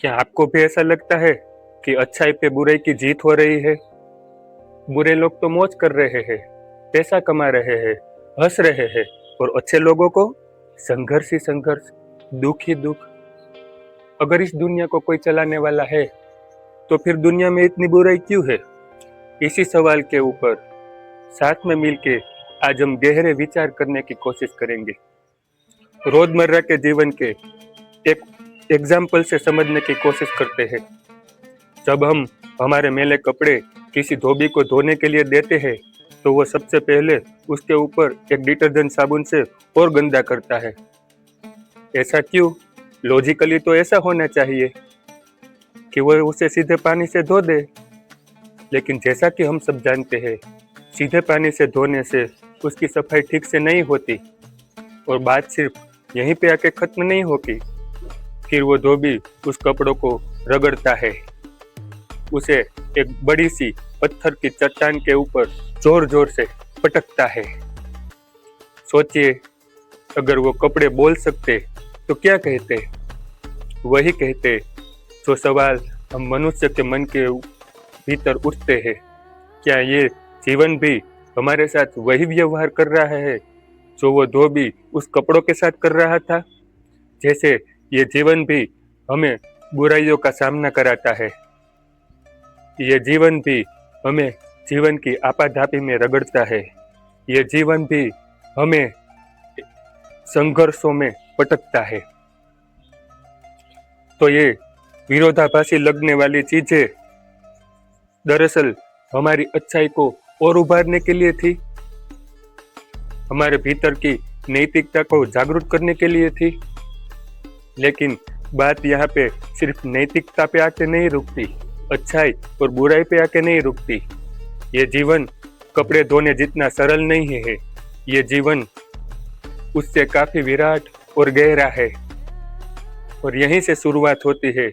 क्या आपको भी ऐसा लगता है कि अच्छाई पे बुराई की जीत हो रही है? बुरे लोग तो मौज कर रहे हैं, पैसा कमा रहे हैं, हंस रहे हैं और अच्छे लोगों को संघर्ष ही संघर्ष, दुख ही दुख। अगर इस दुनिया को कोई चलाने वाला है तो फिर दुनिया में इतनी बुराई क्यों है? इसी सवाल के ऊपर साथ में मिलके आज हम गहरे विचार करने की कोशिश करेंगे। रोजमर्रा के जीवन के एक एग्जाम्पल से समझने की कोशिश करते हैं। जब हम हमारे मैले कपड़े किसी धोबी को धोने के लिए देते हैं तो वो सबसे पहले उसके ऊपर एक डिटर्जेंट साबुन से और गंदा करता है। ऐसा क्यों? लॉजिकली तो ऐसा होना चाहिए कि वो उसे सीधे पानी से धो दे, लेकिन जैसा कि हम सब जानते हैं, सीधे पानी से धोने से उसकी सफाई ठीक से नहीं होती और बात सिर्फ यहीं पे आके खत्म नहीं होगी। फिर वो धोबी उस कपड़ों को रगड़ता है, उसे एक बड़ी सी पत्थर की चट्टान के ऊपर जोर जोर से पटकता है। सोचिए, अगर वो कपड़े बोल सकते तो क्या कहते? वही कहते जो सवाल हम मनुष्य के मन के भीतर उठते हैं। क्या ये जीवन भी हमारे साथ वही व्यवहार कर रहा है जो वो धोबी उस कपड़ों के साथ कर रहा था? जैसे ये जीवन भी हमें बुराइयों का सामना कराता है, ये जीवन भी हमें जीवन की आपाधापी में रगड़ता है, ये जीवन भी हमें संघर्षों में पटकता है। तो ये विरोधाभासी लगने वाली चीजें दरअसल हमारी अच्छाई को और उभारने के लिए थी, हमारे भीतर की नैतिकता को जागरूक करने के लिए थी। लेकिन बात यहाँ पे सिर्फ नैतिकता पे आके नहीं रुकती, अच्छाई और बुराई पे आके नहीं रुकती। ये जीवन कपड़े धोने जितना सरल नहीं है, ये जीवन उससे काफी विराट और गहरा है। और यहीं से शुरुआत होती है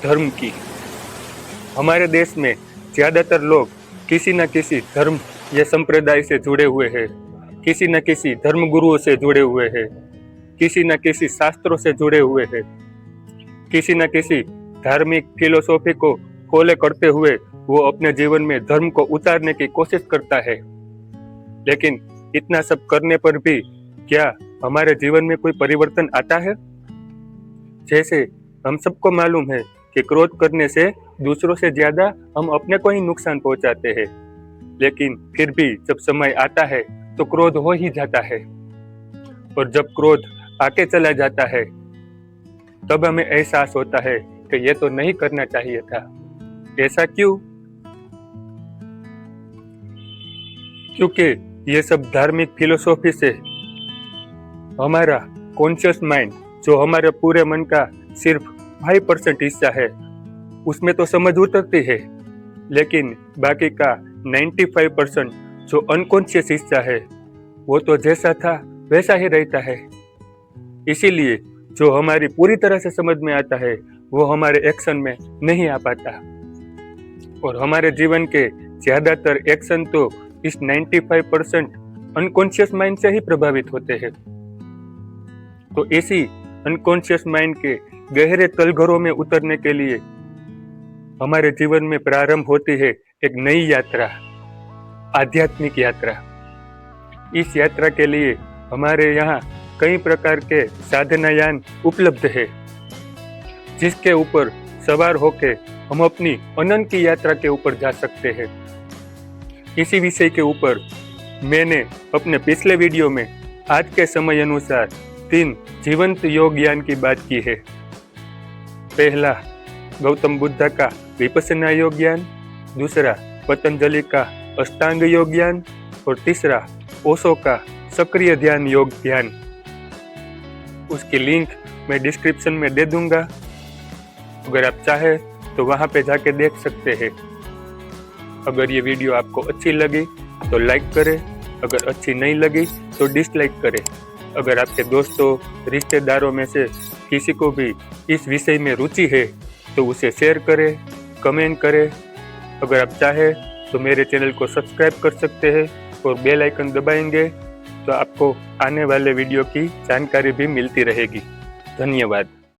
धर्म की। हमारे देश में ज्यादातर लोग किसी न किसी धर्म या संप्रदाय से जुड़े हुए हैं, किसी न किसी धर्म गुरुओं से जुड़े हुए हैं, किसी न किसी शास्त्रों से जुड़े हुए हैं, किसी न किसी धार्मिक फिलोसॉफी को फॉलो करते हुए वो अपने जीवन में धर्म को उतारने की कोशिश करता है। लेकिन इतना सब करने पर भी क्या हमारे जीवन में कोई परिवर्तन आता है? जैसे हम सबको मालूम है कि क्रोध करने से दूसरों से ज्यादा हम अपने को ही नुकसान पहुंचाते हैं, लेकिन फिर भी जब समय आता है तो क्रोध हो ही जाता है। और जब क्रोध आके चला जाता है तब हमें एहसास होता है कि ये तो नहीं करना चाहिए था। ऐसा क्यों? क्योंकि ये सब धार्मिक फिलोसॉफी से हमारा कॉन्शियस माइंड, जो हमारे पूरे मन का सिर्फ 5% हिस्सा है, उसमें तो समझ उतरती है, लेकिन बाकी का 95% जो अनकॉन्शियस हिस्सा है वो तो जैसा था वैसा ही रहता है। इसीलिए जो हमारी पूरी तरह से समझ में आता है वो हमारे एक्शन में नहीं आ पाता, और हमारे जीवन के ज्यादातर एक्शन तो इस 95% अनकॉन्शियस माइंड से ही प्रभावित होते हैं। तो इसी अनकॉन्शियस माइंड के गहरे तलघरों में उतरने के लिए हमारे जीवन में प्रारंभ होती है एक नई यात्रा, आध्यात्मिक यात्रा। इस यात्रा के लिए हमारे यहाँ कई प्रकार के साधनायान उपलब्ध है, जिसके ऊपर सवार होके हम अपनी अनंत की यात्रा के ऊपर जा सकते हैं। इसी विषय के ऊपर मैंने अपने पिछले वीडियो में आज के समय अनुसार 3 जीवंत योग ज्ञान की बात की है। पहला गौतम बुद्ध का विपश्यना योग ज्ञान, दूसरा पतंजलि का अष्टांग योग ज्ञान और तीसरा ओशो का सक्रिय ध्यान योग ज्ञान। उसकी लिंक मैं डिस्क्रिप्शन में दे दूंगा, अगर आप चाहे तो वहां पे जाके देख सकते हैं। अगर ये वीडियो आपको अच्छी लगी तो लाइक करें, अगर अच्छी नहीं लगी तो डिसलाइक करें। अगर आपके दोस्तों रिश्तेदारों में से किसी को भी इस विषय में रुचि है तो उसे शेयर करें, कमेंट करें। अगर आप चाहे तो मेरे चैनल को सब्सक्राइब कर सकते हैं और बेल आइकन दबाएंगे तो आपको आने वाले वीडियो की जानकारी भी मिलती रहेगी। धन्यवाद।